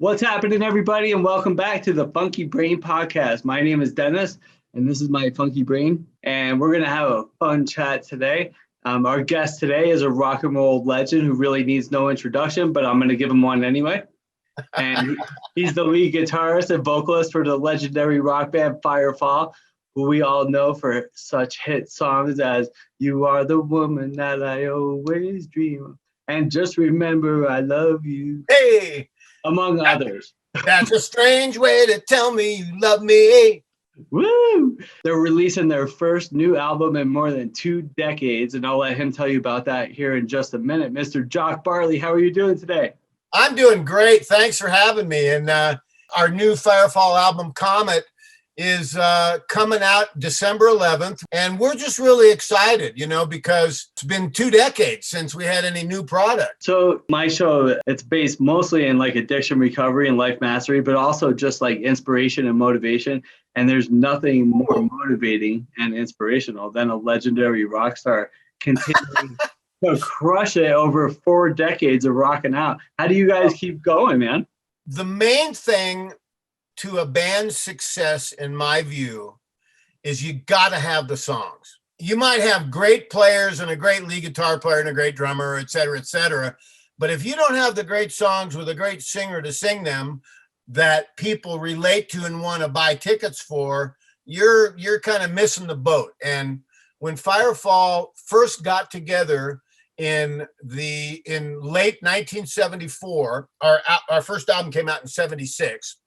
What's happening, everybody, and welcome back to the Funky Brain Podcast. My name is Dennis, and this is my Funky Brain, and we're going to have a fun chat today. Our guest today is a rock and roll legend who really needs no introduction, but I'm going to give him one anyway. And he's the lead guitarist and vocalist for the legendary rock band Firefall, who we all know for such hit songs as You Are the Woman That I Always Dream of, and Just Remember I Love You. Hey! Among others. That's a strange way to tell me you love me. Woo! They're releasing their first new album in more than 2 decades, and I'll let him tell you about that here in just a minute. Mr. Jock Bartley, how are you doing today? I'm doing great. Thanks for having me. And our new Firefall album, Comet, is coming out December 11th. And we're just really excited, because it's been 2 decades since we had any new product. So my show, it's based mostly in like addiction recovery and life mastery, but also just like inspiration and motivation. And there's nothing more motivating and inspirational than a legendary rock star continuing to crush it over 4 decades of rocking out. How do you guys keep going, man? The main thing to a band's success, in my view, is you got to have the songs. You might have great players and a great lead guitar player and a great drummer, et cetera, but if you don't have the great songs with a great singer to sing them that people relate to and want to buy tickets for, you're kind of missing the boat. And when Firefall first got together in late 1974, our first album came out in 76.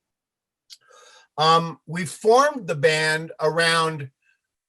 We formed the band around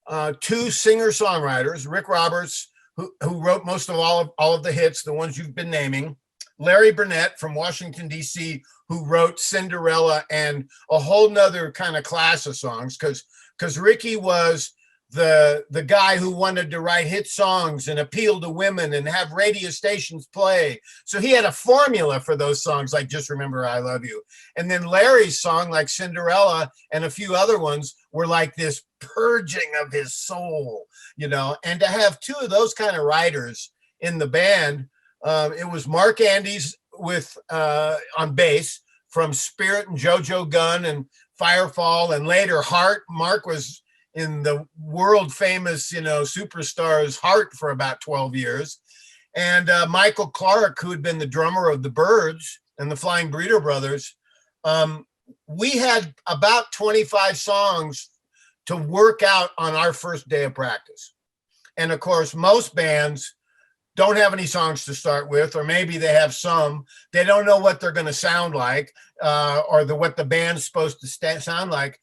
2 singer-songwriters, Rick Roberts, who wrote most of all of the hits, the ones you've been naming, Larry Burnett from Washington, D.C., who wrote Cinderella and a whole nother kind of class of songs, because Ricky was the guy who wanted to write hit songs and appeal to women and have radio stations play. So he had a formula for those songs like Just Remember I Love You. And then Larry's song like Cinderella and a few other ones were like this purging of his soul, and to have 2 of those kind of writers in the band, it was Mark Andes with on bass from Spirit and JoJo Gunn and Firefall, and later Heart. Mark was in the world famous, Superstars Heart for about 12 years. And Michael Clark, who had been the drummer of the Byrds and the Flying Burrito Brothers. We had about 25 songs to work out on our first day of practice. And of course, most bands don't have any songs to start with, or maybe they have some. They don't know what they're going to sound like, or what the band's supposed to sound like.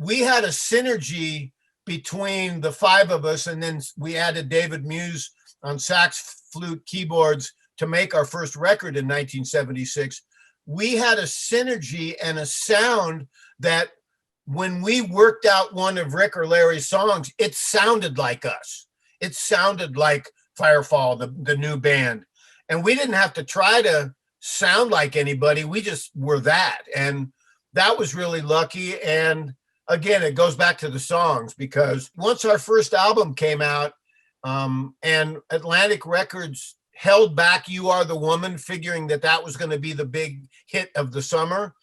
We had a synergy between the 5 of us, and then we added David Muse on sax, flute, keyboards to make our first record in 1976. We had a synergy and a sound that when we worked out one of Rick or Larry's songs, it sounded like us. It sounded like Firefall, the new band. And we didn't have to try to sound like anybody. We just were that. And that was really lucky. And again, it goes back to the songs, because once our first album came out, and Atlantic Records held back You Are the Woman, figuring that was going to be the big hit of the summer.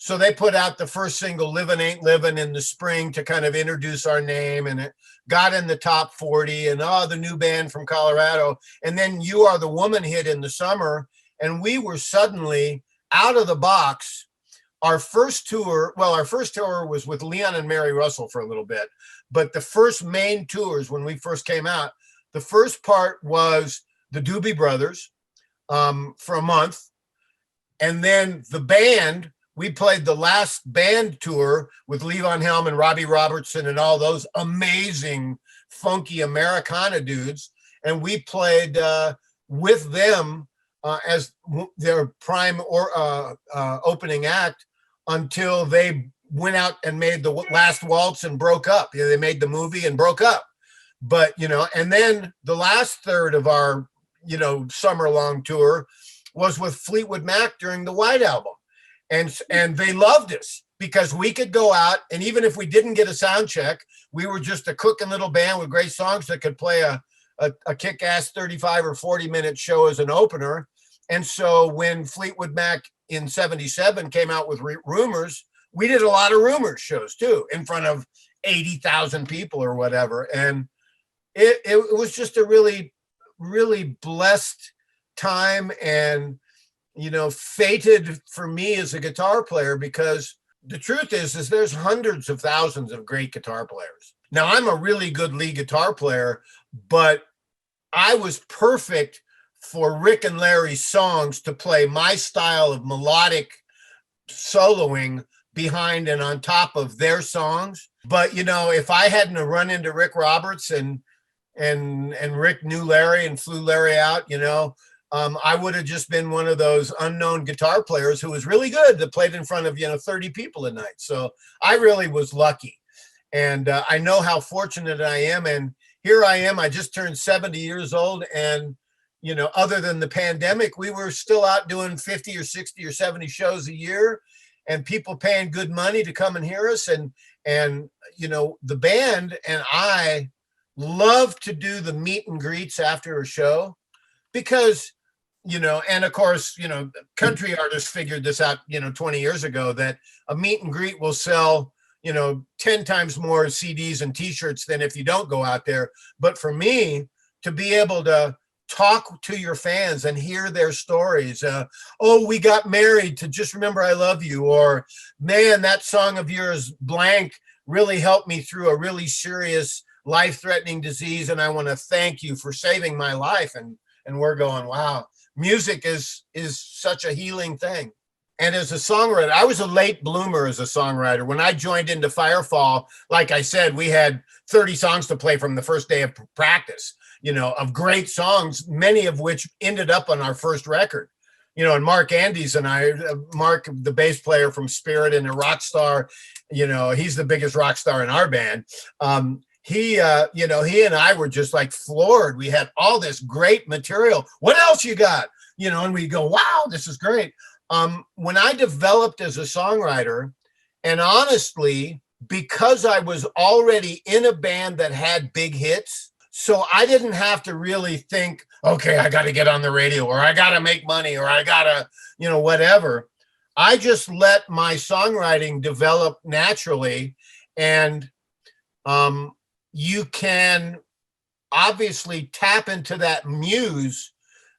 So they put out the first single, Livin' Ain't Livin', in the spring to kind of introduce our name, and it got in the top 40, and the new band from Colorado. And then You Are the Woman hit in the summer, and we were suddenly out of the box. Our first tour was with Leon and Mary Russell for a little bit, but the first main tours when we first came out, the first part was the Doobie Brothers for a month. And then the band, we played the last band tour with Levon Helm and Robbie Robertson and all those amazing funky Americana dudes. And we played with them as their prime opening act until they went out and made the last waltz and broke up. They made the movie and broke up. But, and then the last third of our, summer long tour was with Fleetwood Mac during the White Album. And they loved us because we could go out, and even if we didn't get a sound check, we were just a cooking little band with great songs that could play a kick-ass 35 or 40 minute show as an opener. And so when Fleetwood Mac in 77 came out with Rumors, we did a lot of Rumors shows too, in front of 80,000 people or whatever. And it was just a really, really blessed time, and, you know, fated for me as a guitar player, because the truth is there's hundreds of thousands of great guitar players. Now, I'm a really good lead guitar player, but I was perfect for Rick and Larry's songs to play my style of melodic soloing behind and on top of their songs. But, you know, if I hadn't run into Rick Roberts and Rick knew Larry and flew Larry out, you know, I would have just been one of those unknown guitar players who was really good, that played in front of, you know, 30 people a night. So I really was lucky. And I know how fortunate I am. And here I am, I just turned 70 years old. And, you know, other than the pandemic, we were still out doing 50 or 60 or 70 shows a year, and people paying good money to come and hear us. And, you know, the band and I love to do the meet and greets after a show, because, you know, and of course, you know, country artists figured this out, you know, 20 years ago, that a meet and greet will sell, you know, 10 times more CDs and t-shirts than if you don't go out there. But for me, to be able to talk to your fans and hear their stories, oh, we got married to Just Remember I Love You, or man, that song of yours blank really helped me through a really serious life-threatening disease, and I want to thank you for saving my life. And we're going, wow, music is such a healing thing. And as a songwriter, I was a late bloomer as a songwriter. When I joined into Firefall, like I said, we had 30 songs to play from the first day of practice, you know, of great songs, many of which ended up on our first record. You know, and Mark Andes and I, Mark, the bass player from Spirit and a rock star, you know, he's the biggest rock star in our band. He and I were just like floored. We had all this great material. What else you got? You know, and we go, wow, this is great. When I developed as a songwriter, and honestly, because I was already in a band that had big hits, so I didn't have to really think, okay, I got to get on the radio, or I got to make money, or I got to, you know, whatever. I just let my songwriting develop naturally. And, you can obviously tap into that muse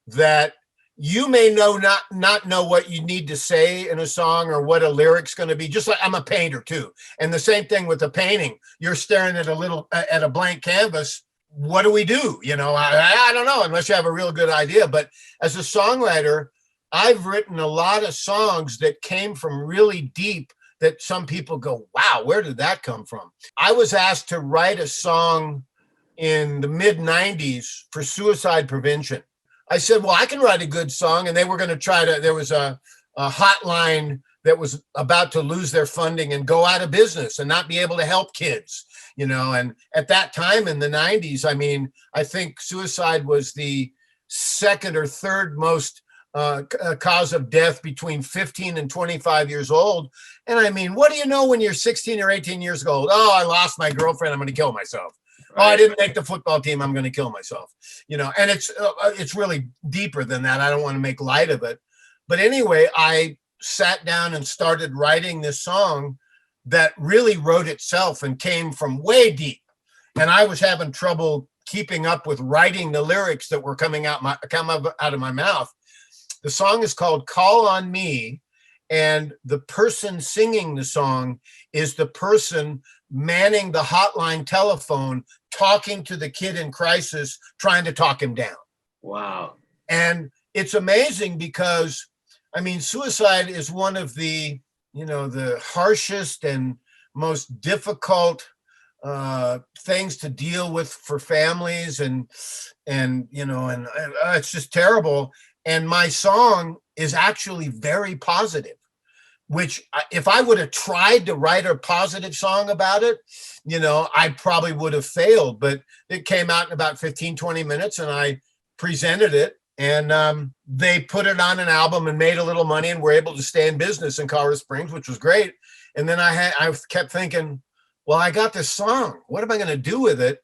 that you may not know what you need to say in a song, or what a lyric's going to be. Just like I'm a painter too. And the same thing with the painting. You're staring at a blank canvas. What do we do? You know, I don't know, unless you have a real good idea. But as a songwriter, I've written a lot of songs that came from really deep, that some people go, wow, where did that come from? I was asked to write a song in the mid 90s for suicide prevention. I said, well, I can write a good song. And they were going to there was a hotline that was about to lose their funding and go out of business and not be able to help kids, you know. And at that time in the 90s, I mean, I think suicide was the second or third most cause of death between 15 and 25 years old. And I mean, what do you know when you're 16 or 18 years old? Oh, I lost my girlfriend, I'm going to kill myself. Right. Oh, I didn't make the football team, I'm going to kill myself. You know, and it's really deeper than that. I don't want to make light of it. But anyway, I sat down and started writing this song that really wrote itself and came from way deep. And I was having trouble keeping up with writing the lyrics that were coming out of my mouth. The song is called Call on Me, and the person singing the song is the person manning the hotline telephone, talking to the kid in crisis, trying to talk him down. Wow. And it's amazing because, I mean, suicide is one of the, you know, the harshest and most difficult things to deal with for families, and you know, and it's just terrible. And my song is actually very positive, which if I would have tried to write a positive song about it, you know, I probably would have failed. But it came out in about 15, 20 minutes, and I presented it, and they put it on an album and made a little money and were able to stay in business in Colorado Springs, which was great. And then I kept thinking, well, I got this song. What am I going to do with it?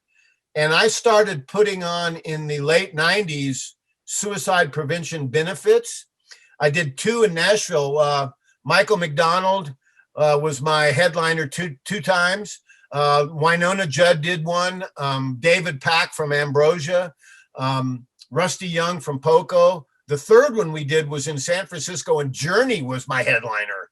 And I started putting on, in the late 90s, suicide prevention benefits. I did 2 in Nashville. Michael McDonald was my headliner two times. Winona Judd did one. David Pack from Ambrosia. Rusty Young from Poco. The third one we did was in San Francisco, and Journey was my headliner,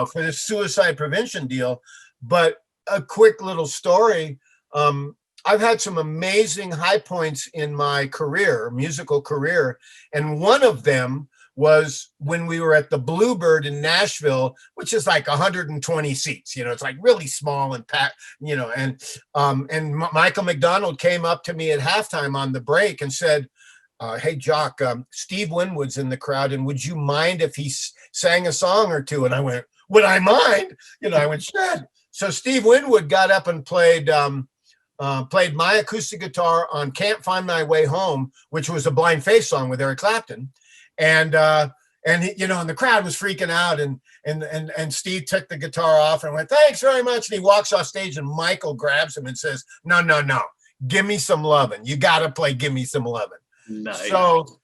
for this suicide prevention deal. But a quick little story. I've had some amazing high points in my career, musical career. And one of them was when we were at the Bluebird in Nashville, which is like 120 seats, it's like really small and packed, and Michael McDonald came up to me at halftime on the break and said, hey, Jock, Steve Winwood's in the crowd, and would you mind if he sang a song or two? And I went, would I mind? I went, sure. So Steve Winwood got up and played my acoustic guitar on Can't Find My Way Home, which was a Blind Faith song with Eric Clapton. And he, and the crowd was freaking out, and Steve took the guitar off and went, thanks very much. And he walks off stage, and Michael grabs him and says, no, give me some lovin'. You got to play Give Me Some Lovin'. Nice. So,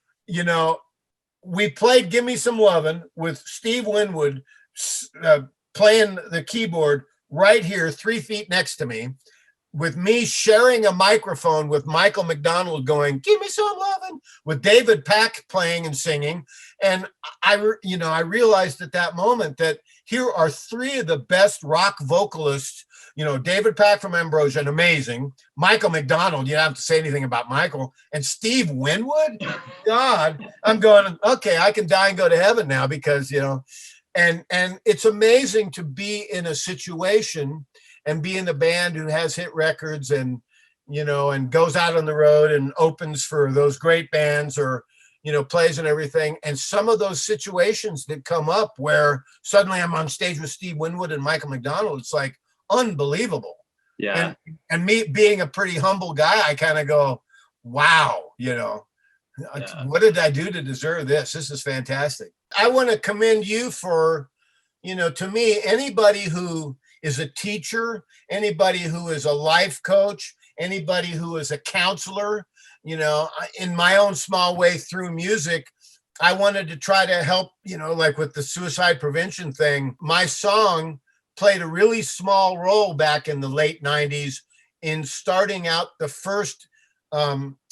we played Give Me Some Lovin' with Steve Winwood playing the keyboard right here, 3 feet next to me, with me sharing a microphone with Michael McDonald going, give me some lovin', with David Pack playing and singing. And I realized at that moment that here are 3 of the best rock vocalists, David Pack from Ambrosia, and amazing. Michael McDonald, you don't have to say anything about Michael. And Steve Winwood, God, I'm going, okay, I can die and go to heaven now because, and it's amazing to be in a situation and be in the band who has hit records and, and goes out on the road and opens for those great bands or, plays and everything. And some of those situations that come up where suddenly I'm on stage with Steve Winwood and Michael McDonald, it's like unbelievable. Yeah. And me being a pretty humble guy, I kind of go, wow, what did I do to deserve this? This is fantastic. I want to commend you for, to me, anybody who is a teacher, anybody who is a life coach, anybody who is a counselor, in my own small way through music, I wanted to try to help, like with the suicide prevention thing. My song played a really small role back in the late 90s in starting out the first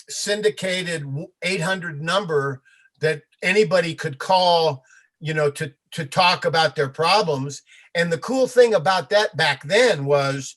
syndicated 800 number that anybody could call, to talk about their problems. And the cool thing about that back then was,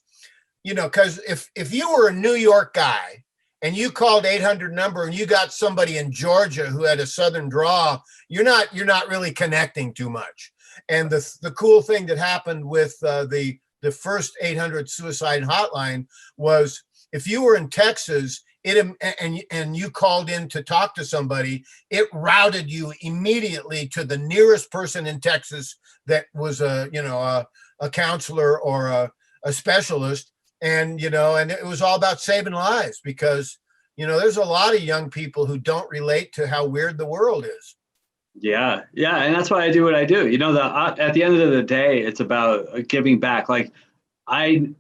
because if you were a New York guy and you called 800 number and you got somebody in Georgia who had a Southern draw, you're not really connecting too much. And the cool thing that happened with the first 800 suicide hotline was if you were in Texas, and you called in to talk to somebody, it routed you immediately to the nearest person in Texas that was a counselor or a specialist. And, and it was all about saving lives because, there's a lot of young people who don't relate to how weird the world is. Yeah. Yeah. And that's why I do what I do. At the end of the day, it's about giving back. Like I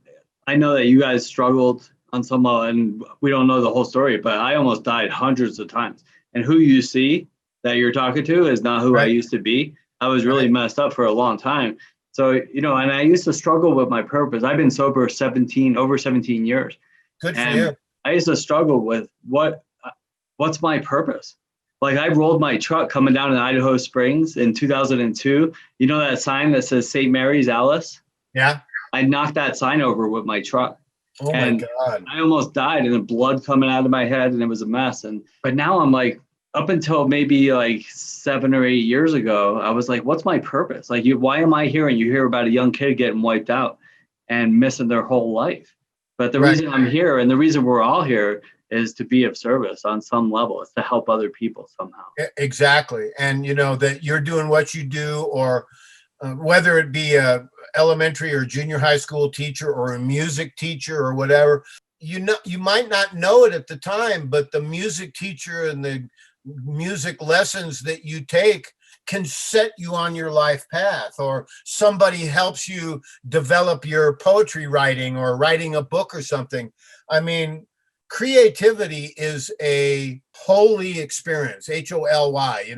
know that you guys struggled on some level, and we don't know the whole story, but I almost died hundreds of times. And who you see that you're talking to is not who right. I used to be. I was really messed up for a long time. So, and I used to struggle with my purpose. I've been sober over 17 years. Good for you. I used to struggle with what's my purpose? Like I rolled my truck coming down in Idaho Springs in 2002. You know that sign that says St. Mary's Alice? Yeah. I knocked that sign over with my truck. Oh my God. I almost died, and the blood coming out of my head, and it was a mess. But now I'm like, up until maybe like 7 or 8 years ago, I was like, what's my purpose? Like, why am I here? And you hear about a young kid getting wiped out and missing their whole life. But the reason I'm here, and the reason we're all here, is to be of service on some level. It's to help other people somehow. Exactly. And that you're doing what you do, or whether it be a elementary or junior high school teacher or a music teacher or whatever, you might not know it at the time, but the music teacher and the music lessons that you take can set you on your life path, or somebody helps you develop your poetry writing or writing a book or something. I mean, creativity is a holy experience, HOLY.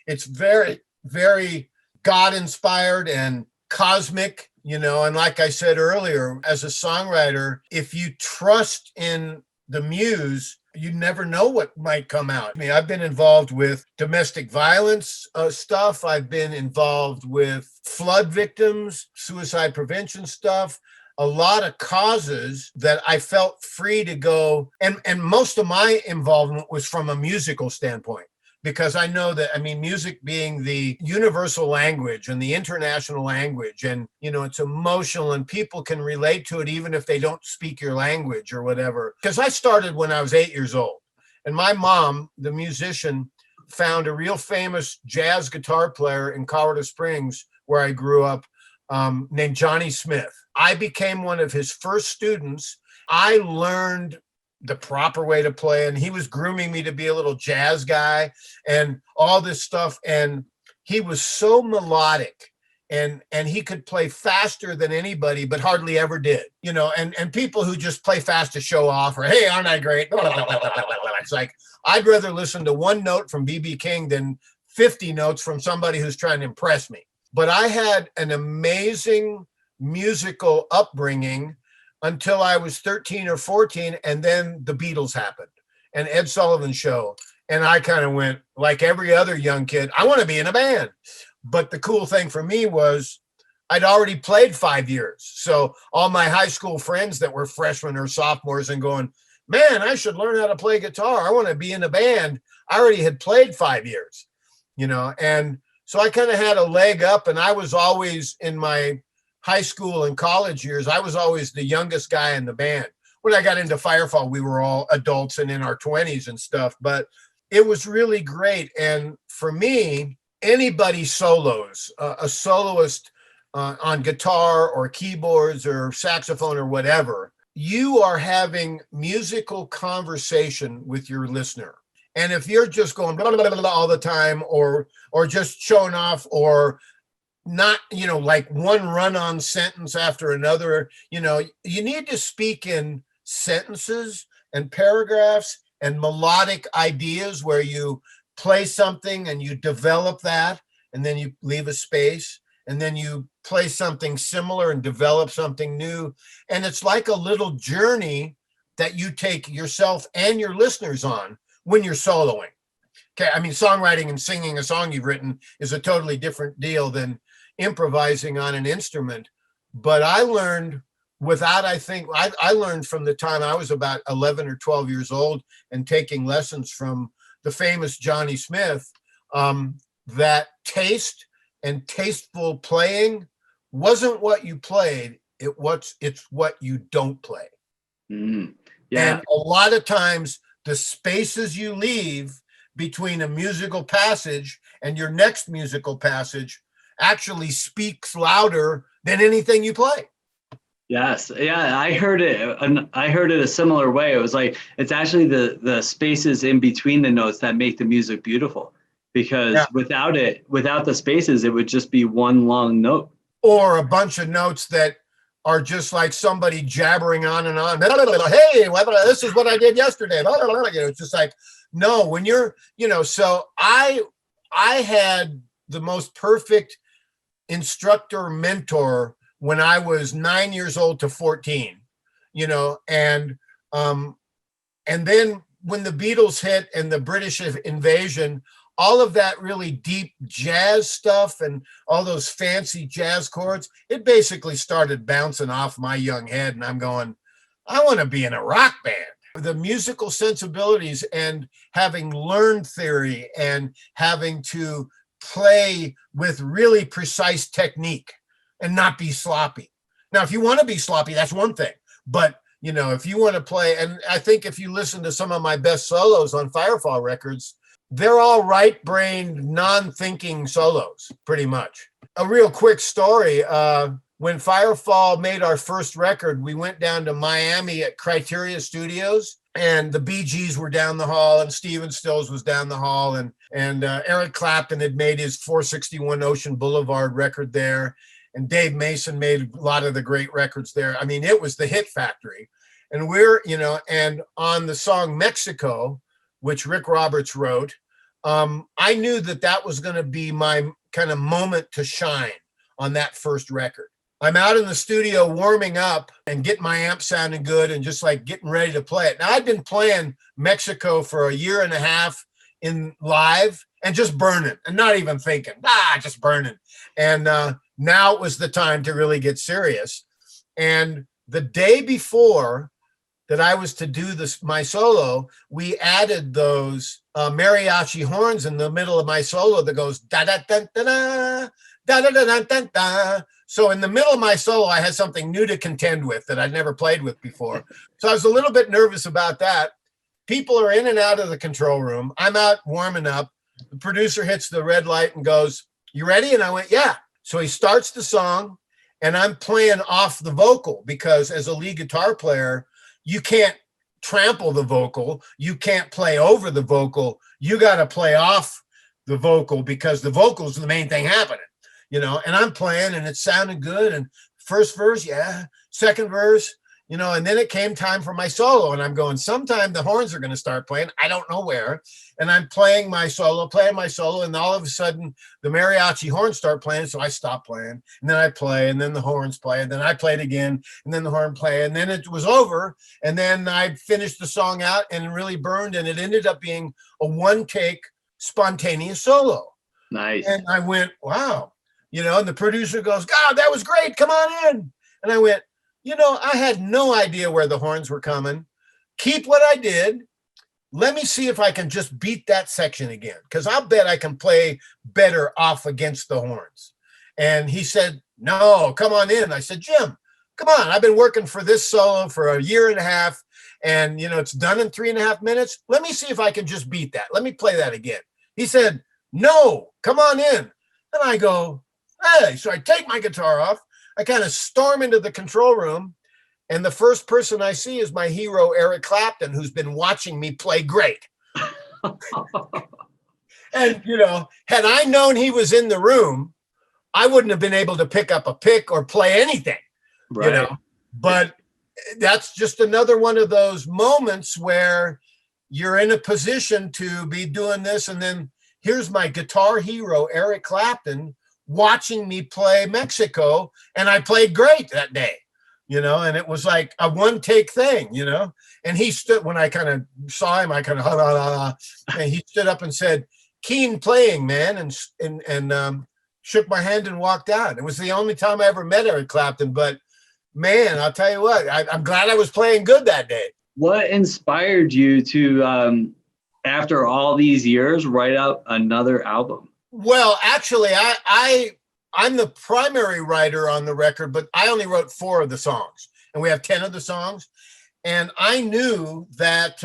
It's very, very God-inspired and cosmic, and like I said earlier, as a songwriter, if you trust in the muse, you never know what might come out. I mean, I've been involved with domestic violence stuff. I've been involved with flood victims, suicide prevention stuff, a lot of causes that I felt free to go. And most of my involvement was from a musical standpoint, because I know that, music being the universal language and the international language, and, it's emotional and people can relate to it even if they don't speak your language or whatever. Because I started when I was 8 years old, and my mom, the musician, found a real famous jazz guitar player in Colorado Springs, where I grew up, named Johnny Smith. I became one of his first students. I learned the proper way to play, and he was grooming me to be a little jazz guy and all this stuff. And he was so melodic, and he could play faster than anybody, but hardly ever did, and people who just play fast to show off, or, hey, aren't I great? It's like, I'd rather listen to one note from B.B. King than 50 notes from somebody who's trying to impress me. But I had an amazing musical upbringing until I was 13 or 14, and then the Beatles happened and Ed Sullivan Show. And I kind of went, like every other young kid, I want to be in a band. But the cool thing for me was I'd already played 5 years. So all my high school friends that were freshmen or sophomores and going, man, I should learn how to play guitar, I want to be in a band, I already had played 5 years, and so I kind of had a leg up. And I was always, in my high school and college years, I was always the youngest guy in the band. When I got into Firefall, we were all adults and in our 20s and stuff, but it was really great. And for me, anybody solos, a soloist on guitar or keyboards or saxophone or whatever, you are having musical conversation with your listener. And if you're just going blah, blah, blah, blah all the time, or just showing off, or not, like one run-on sentence after another, you need to speak in sentences and paragraphs and melodic ideas, where you play something and you develop that, and then you leave a space, and then you play something similar and develop something new. And it's like a little journey that you take yourself and your listeners on when you're soloing. Okay, songwriting and singing a song you've written is a totally different deal than improvising on an instrument. But I learned I learned from the time I was about 11 or 12 years old and taking lessons from the famous Johnny Smith, that taste and tasteful playing wasn't what you played, it's what you don't play. Yeah. And a lot of times the spaces you leave between a musical passage and your next musical passage actually speaks louder than anything you play. Yes. Yeah. I heard it a similar way. It was like, it's actually the spaces in between the notes that make the music beautiful, because without the spaces, it would just be one long note. Or a bunch of notes that are just like somebody jabbering on and on. Hey, this is what I did yesterday. It's just like, no, when you're, so I had the most perfect instructor mentor when I was 9 years old to 14, and then when the Beatles hit and the British invasion, all of that really deep jazz stuff and all those fancy jazz chords, it basically started bouncing off my young head. And I'm going, I want to be in a rock band. The musical sensibilities and having learned theory and having to play with really precise technique and not be sloppy. Now, if you want to be sloppy, that's one thing. But, if you want to play, and I think if you listen to some of my best solos on Firefall records, they're all right-brained, non-thinking solos, pretty much. A real quick story. When Firefall made our first record, we went down to Miami at Criteria Studios, and the Bee Gees were down the hall, and Stephen Stills was down the hall, and Eric Clapton had made his 461 Ocean Boulevard record there, and Dave Mason made a lot of the great records there. It was the hit factory. And we're, and on the song Mexico, which Rick Roberts wrote, I knew that that was going to be my kind of moment to shine on that first record. I'm out in the studio warming up and getting my amp sounding good and just like getting ready to play it. Now, I'd been playing Mexico for a year and a half in live and just burning and not even thinking, just burning. And now it was the time to really get serious. And the day before that I was to do this, my solo, we added those mariachi horns in the middle of my solo that goes da da da da da da da da da da. So in the middle of my solo, I had something new to contend with that I'd never played with before. So I was a little bit nervous about that. People are in and out of the control room. I'm out warming up. The producer hits the red light and goes, "You ready?" And I went, "Yeah." So he starts the song and I'm playing off the vocal because as a lead guitar player, you can't trample the vocal. You can't play over the vocal. You got to play off the vocal because the vocal is the main thing happening, and I'm playing and it sounded good. And first verse, yeah. Second verse, and then it came time for my solo and I'm going, sometime the horns are going to start playing. I don't know where. And I'm playing my solo. And all of a sudden the mariachi horns start playing. So I stop playing and then I play and then the horns play and then I played again and then the horn play and then it was over. And then I finished the song out and it really burned. And it ended up being a one take spontaneous solo. Nice. And I went, wow, and the producer goes, "God, that was great. Come on in." And I went, I had no idea where the horns were coming. Keep what I did. Let me see if I can just beat that section again, because I'll bet I can play better off against the horns. And he said, "No, come on in." I said, "Jim, come on. I've been working for this solo for a year and a half, and, it's done in 3.5 minutes. Let me see if I can just beat that. Let me play that again." He said, "No, come on in." And I go, "Hey." So I take my guitar off. I kind of storm into the control room, and the first person I see is my hero, Eric Clapton, who's been watching me play great. And, had I known he was in the room, I wouldn't have been able to pick up a pick or play anything, Right. But that's just another one of those moments where you're in a position to be doing this. And then here's my guitar hero, Eric Clapton, watching me play Mexico, and I played great that day, and it was like a one take thing, and he stood, when I kind of saw him, I kind of, and he stood up and said, "Keen playing, man," and shook my hand and walked out. It was the only time I ever met Eric Clapton, but man, I'll tell you what, I'm glad I was playing good that day. What inspired you to, after all these years, write out another album? Well, actually, I'm the primary writer on the record, but I only wrote 4 of the songs, and we have 10 of the songs. And I knew that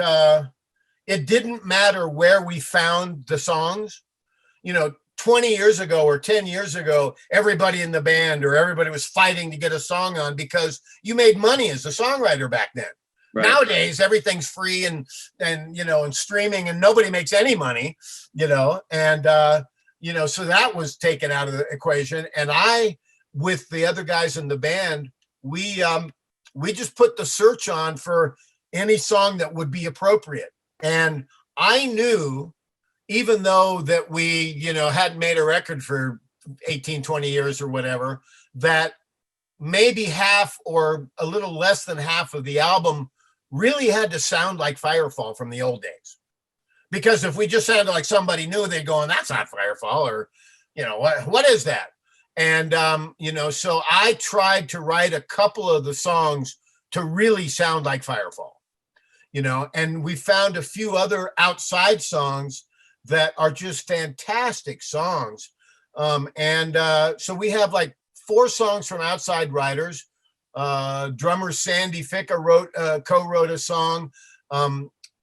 it didn't matter where we found the songs. 20 years ago or 10 years ago, everybody in the band or everybody was fighting to get a song on because you made money as a songwriter back then. Right. Nowadays, everything's free and streaming, and nobody makes any money, and so that was taken out of the equation. And I, with the other guys in the band, we just put the search on for any song that would be appropriate. And I knew, even though that we, hadn't made a record for 18, 20 years or whatever, that maybe half or a little less than half of the album really had to sound like Firefall from the old days. Because if we just sounded like somebody new, they'd go, "That's not Firefall," or, what is that? And, so I tried to write a couple of the songs to really sound like Firefall, and we found a few other outside songs that are just fantastic songs. So we have like 4 songs from outside writers. Drummer Sandy Ficca co-wrote a song.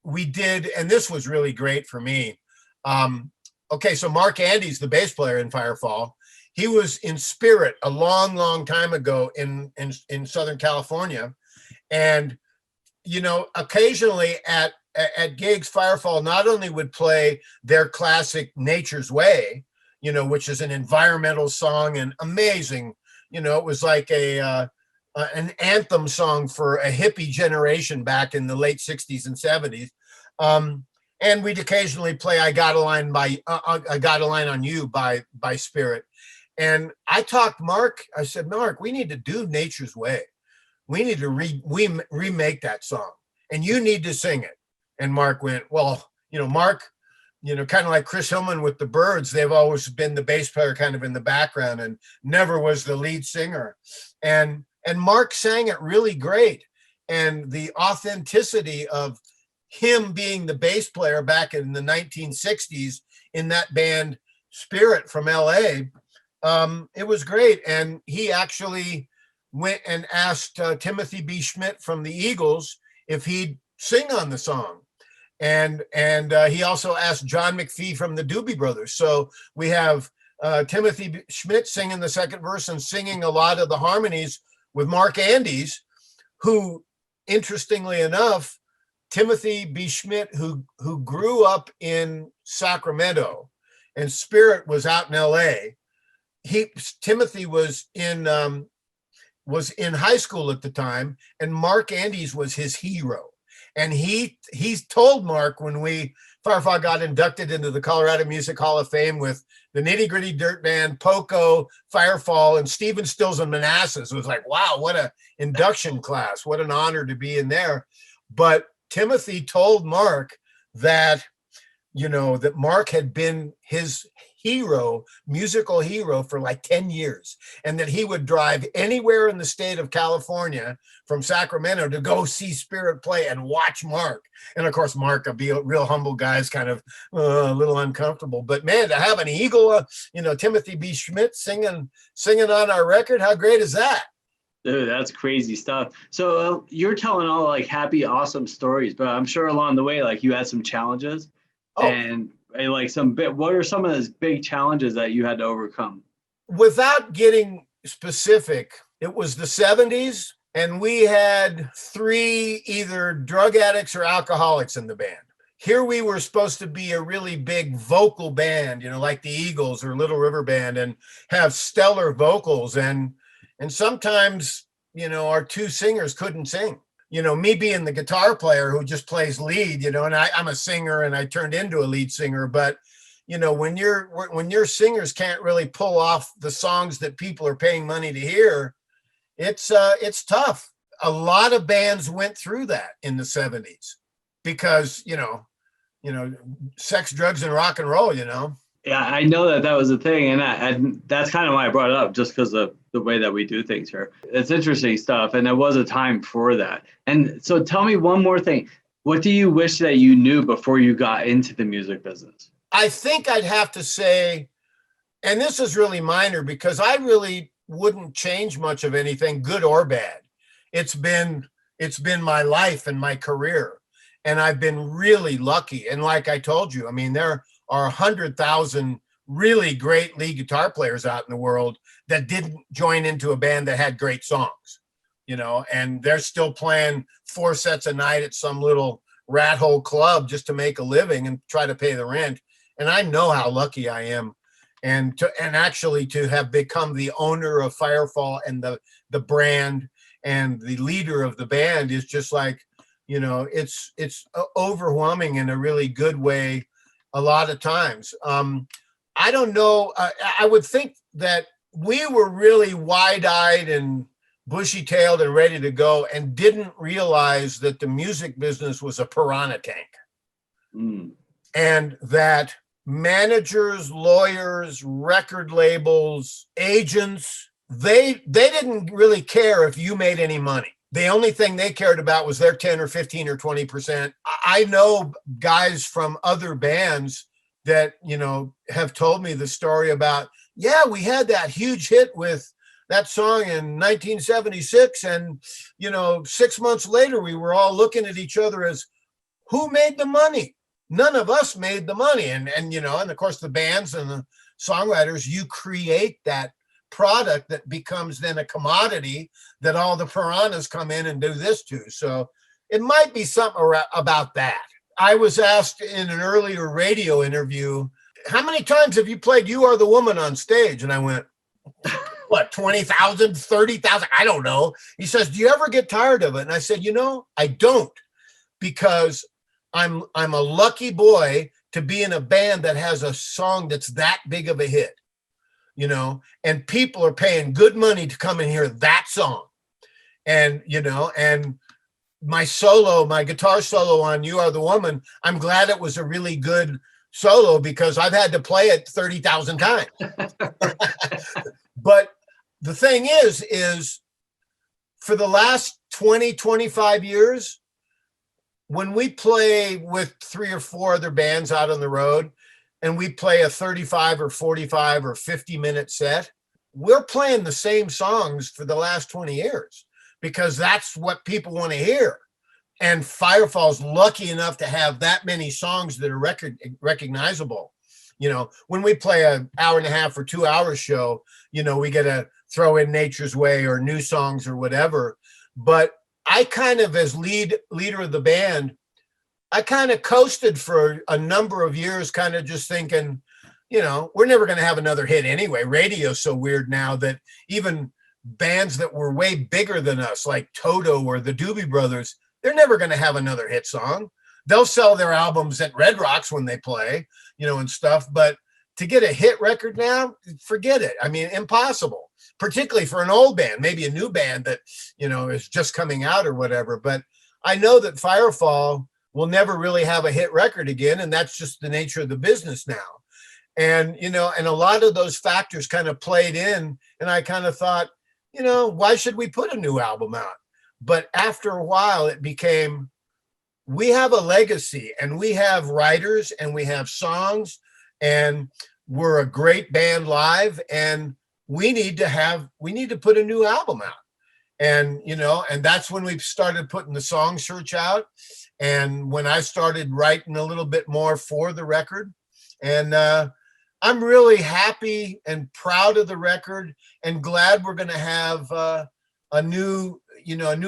We did, and this was really great for me. So Mark Andy's the bass player in Firefall. He was in Spirit a long, long time ago in Southern California. And, occasionally at gigs, Firefall not only would play their classic Nature's Way, which is an environmental song and amazing. It was like an anthem song for a hippie generation back in the late 60s and 70s. And we'd occasionally play I Got a Line on You by Spirit. And I talked Mark, I said, Mark, we need to do Nature's Way. We need to remake that song and you need to sing it. And Mark went, well, Mark, kind of like Chris Hillman with the Byrds, they've always been the bass player kind of in the background and never was the lead singer. And Mark sang it really great. And the authenticity of him being the bass player back in the 1960s in that band Spirit from LA, it was great. And he actually went and asked Timothy B. Schmidt from the Eagles if he'd sing on the song. And he also asked John McPhee from the Doobie Brothers. So we have Timothy Schmidt singing the second verse and singing a lot of the harmonies with Mark Andes, who, interestingly enough, Timothy B. Schmidt, who grew up in Sacramento, and Spirit was out in LA. Timothy was in high school at the time, and Mark Andes was his hero. And he's told Mark when Firefall got inducted into the Colorado Music Hall of Fame with the Nitty Gritty Dirt Band, Poco, Firefall, and Stephen Stills and Manassas. It was like, wow, what an induction class. What an honor to be in there. But Timothy told Mark that, that Mark had been his hero, musical hero for like 10 years, and that he would drive anywhere in the state of California from Sacramento to go see Spirit play and watch Mark. And of course, Mark, a real humble guy, is kind of a little uncomfortable, but man, to have an Eagle, Timothy B. Schmidt singing on our record, how great is that? Dude, that's crazy stuff. So you're telling all like happy, awesome stories, but I'm sure along the way, like you had some challenges and like what are some of those big challenges that you had to overcome? Without getting specific, it was the 70s and we had 3 either drug addicts or alcoholics in the band. Here we were supposed to be a really big vocal band, like the Eagles or Little River Band, and have stellar vocals. And sometimes, our 2 singers couldn't sing. Me being the guitar player who just plays lead, and I'm a singer and I turned into a lead singer. But, when your singers can't really pull off the songs that people are paying money to hear, it's tough. A lot of bands went through that in the 70s because, sex, drugs, and rock and roll, Yeah, I know that was a thing, and that's kind of why I brought it up, just because of the way that we do things here. It's interesting stuff, and there was a time for that. And so tell me one more thing. What do you wish that you knew before you got into the music business? I think I'd have to say, and this is really minor because I really wouldn't change much of anything, good or bad. It's been my life and my career, and I've been really lucky. And like I told you, there are 100,000 really great lead guitar players out in the world that didn't join into a band that had great songs, and they're still playing 4 sets a night at some little rat hole club just to make a living and try to pay the rent. And I know how lucky I am. And actually to have become the owner of Firefall and the brand and the leader of the band is just like, it's overwhelming in a really good way. A lot of times. I don't know. I would think that we were really wide-eyed and bushy-tailed and ready to go and didn't realize that the music business was a piranha tank. And that managers, lawyers, record labels, agents, they didn't really care if you made any money. The only thing they cared about was their 10 or 15 or 20%. I know guys from other bands that, have told me the story about, we had that huge hit with that song in 1976. And, 6 months later, we were all looking at each other as, who made the money? None of us made the money. And of course the bands and the songwriters, you create that product that becomes then a commodity that all the piranhas come in and do this to. So it might be something about that. I was asked in an earlier radio interview, how many times have you played You Are the Woman on stage? And I went, what, 20,000, 30,000? I don't know. He says, do you ever get tired of it? And I said, I don't, because I'm a lucky boy to be in a band that has a song that's that big of a hit, you know, and people are paying good money to come and hear that song. And, you know, and my guitar solo on You Are the Woman, I'm glad it was a really good solo because I've had to play it 30,000 times. But the thing is for the last 20, 25 years, when we play with 3 or 4 other bands out on the road and we play a 35 or 45 or 50-minute set, we're playing the same songs for the last 20 years because that's what people want to hear. And Firefall's lucky enough to have that many songs that are recognizable. You know, when we play an hour and a half or 2 hour show, you know, we get to throw in Nature's Way or new songs or whatever. But I kind of, as leader of the band, I kind of coasted for a number of years, kind of just thinking, you know, we're never going to have another hit anyway. Radio's so weird now that even bands that were way bigger than us, like Toto or the Doobie Brothers, they're never going to have another hit song. They'll sell their albums at Red Rocks when they play, you know, and stuff. But to get a hit record now, forget it. I mean, impossible, particularly for an old band, maybe a new band that, you know, is just coming out or whatever. But I know that Firefall will never really have a hit record again. And that's just the nature of the business now. And, you know, and a lot of those factors kind of played in. And I kind of thought, you know, why should we put a new album out? But after a while, it became, we have a legacy and we have writers and we have songs and we're a great band live and we need to put a new album out. And, you know, and that's when we started putting the song search out. And when I started writing a little bit more for the record, and I'm really happy and proud of the record and glad we're going to have a new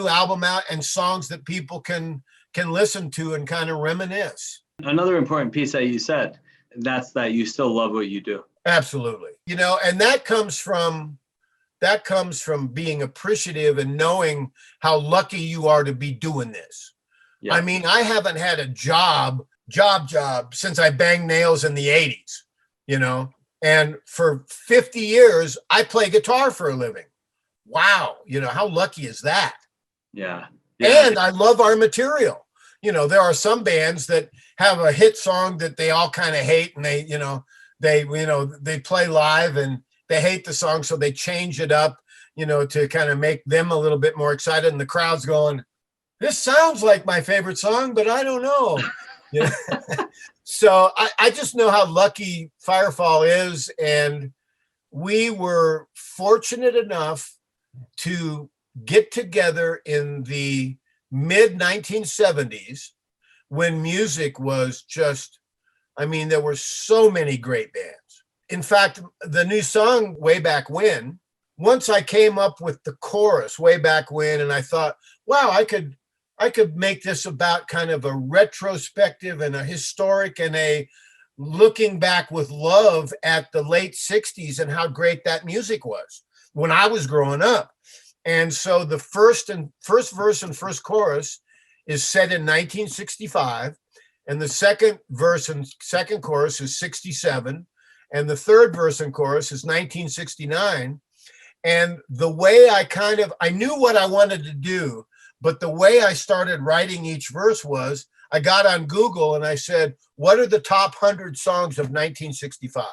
album out and songs that people can listen to and kind of reminisce. Another important piece that you said, that's that you still love what you do. Absolutely. You know, and that comes from being appreciative and knowing how lucky you are to be doing this. Yeah. I mean, I haven't had a job since I banged nails in the 80s, you know, and for 50 years, I play guitar for a living. Wow. You know, how lucky is that? Yeah. And I love our material. You know, there are some bands that have a hit song that they all kind of hate and they play live and they hate the song. So they change it up, you know, to kind of make them a little bit more excited. And the crowd's going, this sounds like my favorite song, but I don't know. You know? So I just know how lucky Firefall is. And we were fortunate enough to get together in the mid 1970s when music was just, I mean, there were so many great bands. In fact, the new song Way Back When, once I came up with the chorus way back when, and I thought, wow, I could make this about kind of a retrospective and a historic and a looking back with love at the late 60s and how great that music was when I was growing up. And so the first verse and first chorus is set in 1965, and the second verse and second chorus is 67, and the third verse and chorus is 1969. And the way I knew what I wanted to do, but the way I started writing each verse was I got on Google and I said, what are the top 100 songs of 1965?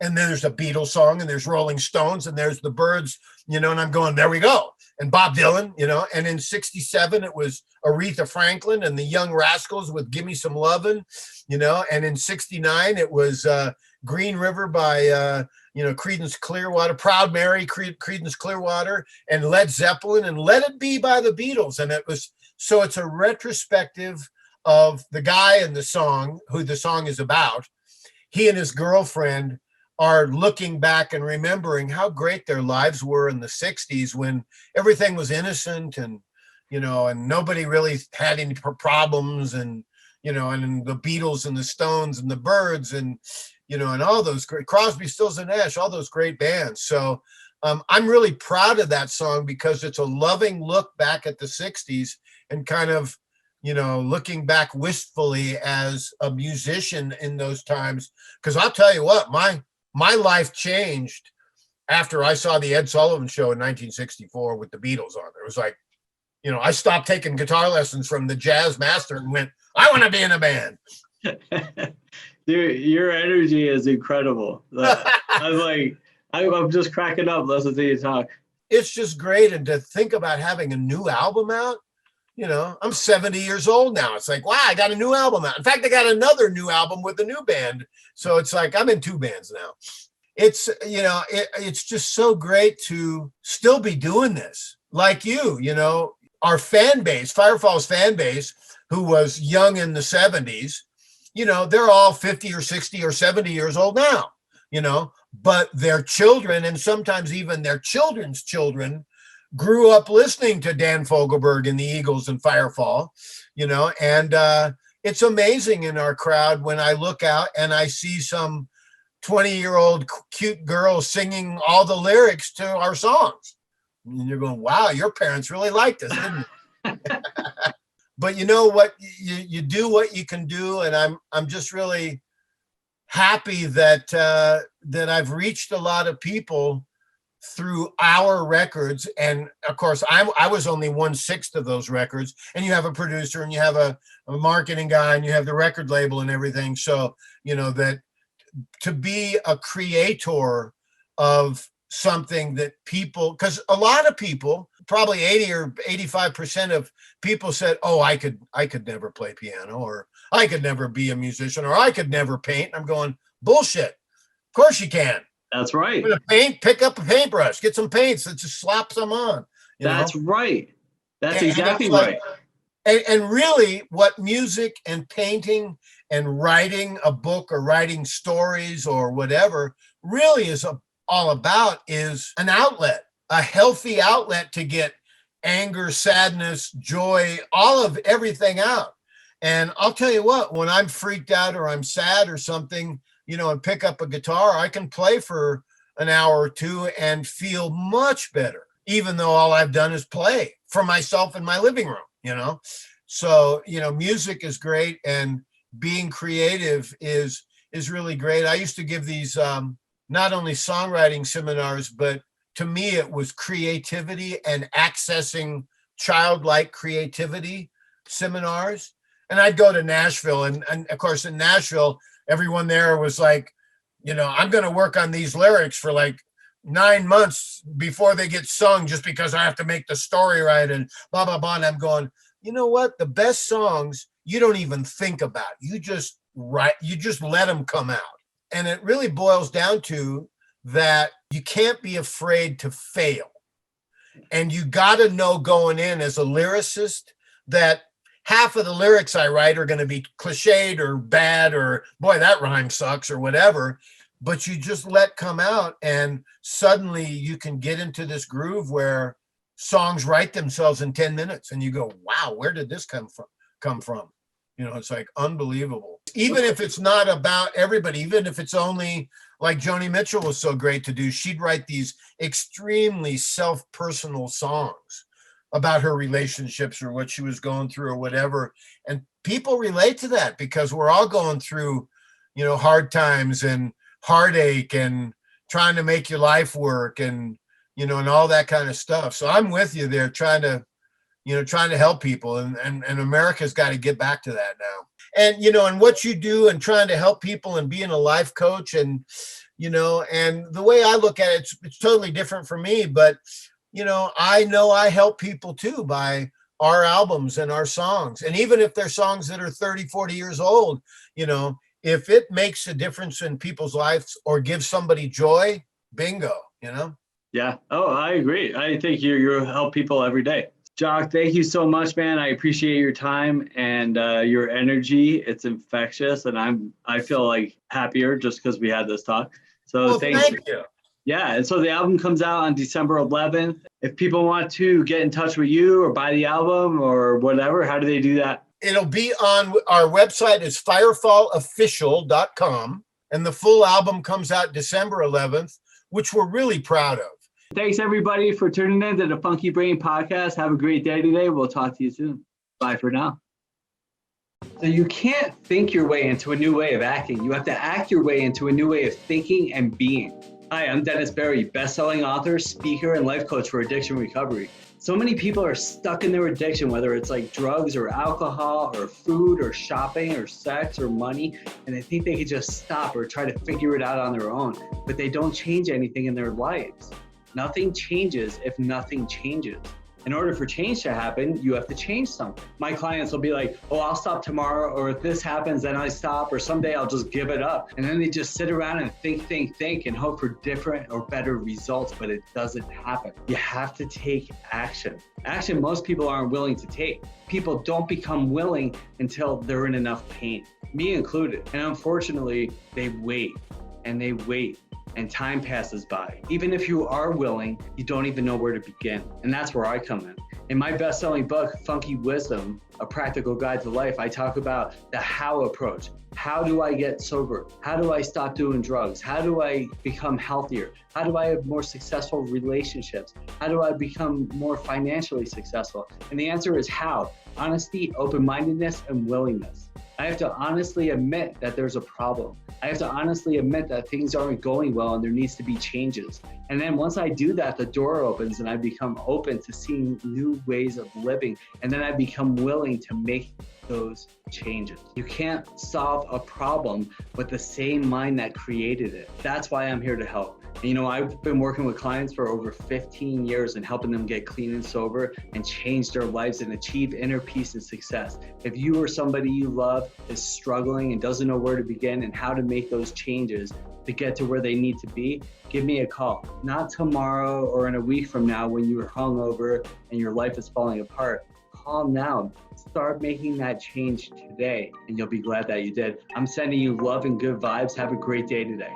And then there's a Beatles song and there's Rolling Stones and there's the Byrds, you know, and I'm going, there we go. And Bob Dylan, you know, and in 67, it was Aretha Franklin and the Young Rascals with Gimme Some Lovin', you know, and in 69, it was Green River by, Creedence Clearwater, Proud Mary, Creedence Clearwater, and Led Zeppelin, and Let It Be by the Beatles. And it's a retrospective of the guy in the song, who the song is about. He and his girlfriend are looking back and remembering how great their lives were in the 60s when everything was innocent and, you know, and nobody really had any problems and, you know, and the Beatles and the Stones and the Byrds and, you know, and all those great Crosby, Stills and Nash, all those great bands. So I'm really proud of that song because it's a loving look back at the 60s and kind of looking back wistfully as a musician in those times. Because I'll tell you what, my life changed after I saw the Ed Sullivan Show in 1964 with the Beatles on there. It was like, I stopped taking guitar lessons from the jazz master and went, I want to be in a band. Dude, your energy is incredible. I'm just cracking up listening to you talk. It's just great. And to think about having a new album out, I'm 70 years old now. It's like, wow, I got a new album out. In fact, I got another new album with a new band. So it's like, I'm in 2 bands now. It's, it's just so great to still be doing this. Like our fan base, Firefall's fan base, who was young in the 70s, they're all 50 or 60 or 70 years old now, but their children and sometimes even their children's children grew up listening to Dan Fogelberg and the Eagles and Firefall, and it's amazing in our crowd when I look out and I see some 20-year-old cute girl singing all the lyrics to our songs. And you're going, wow, your parents really liked us, didn't they? But you know what? You do what you can do, and I'm just really happy that that I've reached a lot of people through our records. And of course, I was only 1/6 of those records. And you have a producer, and you have a marketing guy, and you have the record label and everything. So that to be a creator of something that people, because a lot of people, probably 80 or 85% of people said, oh, I could never play piano, or I could never be a musician, or I could never paint. I'm going, bullshit. Of course you can. That's right. Paint, pick up a paintbrush, get some paints, and just slap some on. That's right. That's exactly right. And really what music and painting and writing a book or writing stories or whatever really is all about is an outlet, a healthy outlet to get anger, sadness, joy, all of everything out. And I'll tell you what, when I'm freaked out or I'm sad or something, and pick up a guitar, I can play for an hour or two and feel much better, even though all I've done is play for myself in my living room, So, music is great, and being creative is really great. I used to give these not only songwriting seminars, but to me, it was creativity and accessing childlike creativity seminars. And I'd go to Nashville, and of course, in Nashville, everyone there was like, I'm going to work on these lyrics for like 9 months before they get sung, just because I have to make the story right and blah, blah, blah. And I'm going, you know what? The best songs, you don't even think about. You just write, you just let them come out. And it really boils down to that you can't be afraid to fail. And you got to know going in as a lyricist that half of the lyrics I write are going to be cliched or bad, or boy, that rhyme sucks or whatever. But you just let come out, and suddenly you can get into this groove where songs write themselves in 10 minutes. And you go, wow, where did this come from? It's like unbelievable. Even if it's not about everybody, even if it's only like Joni Mitchell was so great to do, she'd write these extremely self-personal songs about her relationships or what she was going through or whatever. And people relate to that because we're all going through, hard times and heartache and trying to make your life work and, and all that kind of stuff. So I'm with you there trying to help people, and America's got to get back to that now. And, and what you do and trying to help people and being a life coach and, and the way I look at it, it's totally different for me, but, I know I help people too by our albums and our songs. And even if they're songs that are 30, 40 years old, if it makes a difference in people's lives or gives somebody joy, bingo, Yeah. Oh, I agree. I think you help people every day. Jock, thank you so much, man. I appreciate your time and your energy. It's infectious, and I feel like happier just because we had this talk. So thank you. Yeah, and so the album comes out on December 11th. If people want to get in touch with you or buy the album or whatever, how do they do that? It'll be on our website is firefallofficial.com, and the full album comes out December 11th, which we're really proud of. Thanks, everybody, for tuning in to the Funky Brain Podcast. Have a great day today. We'll talk to you soon. Bye for now. So you can't think your way into a new way of acting. You have to act your way into a new way of thinking and being. Hi, I'm Dennis Berry, best-selling author, speaker, and life coach for addiction recovery. So many people are stuck in their addiction, whether it's like drugs or alcohol or food or shopping or sex or money, and they think they could just stop or try to figure it out on their own, but they don't change anything in their lives. Nothing changes if nothing changes. In order for change to happen, you have to change something. My clients will be like, oh, I'll stop tomorrow, or if this happens, then I stop, or someday I'll just give it up. And then they just sit around and think, and hope for different or better results, but it doesn't happen. You have to take action. Action most people aren't willing to take. People don't become willing until they're in enough pain, me included. And unfortunately, they wait, and time passes by. Even if you are willing, you don't even know where to begin. And that's where I come in. In my best-selling book, Funky Wisdom, A Practical Guide to Life, I talk about the how approach. How do I get sober? How do I stop doing drugs? How do I become healthier? How do I have more successful relationships? How do I become more financially successful? And the answer is how. Honesty, open-mindedness, and willingness. I have to honestly admit that there's a problem. I have to honestly admit that things aren't going well and there needs to be changes. And then once I do that, the door opens and I become open to seeing new ways of living. And then I become willing to make those changes. You can't solve a problem with the same mind that created it. That's why I'm here to help. And, you know, I've been working with clients for over 15 years and helping them get clean and sober and change their lives and achieve inner peace and success. If you or somebody you love is struggling and doesn't know where to begin and how to make those changes to get to where they need to be, give me a call. Not tomorrow or in a week from now when you are hungover and your life is falling apart. Call now. Start making that change today and you'll be glad that you did. I'm sending you love and good vibes. Have a great day today.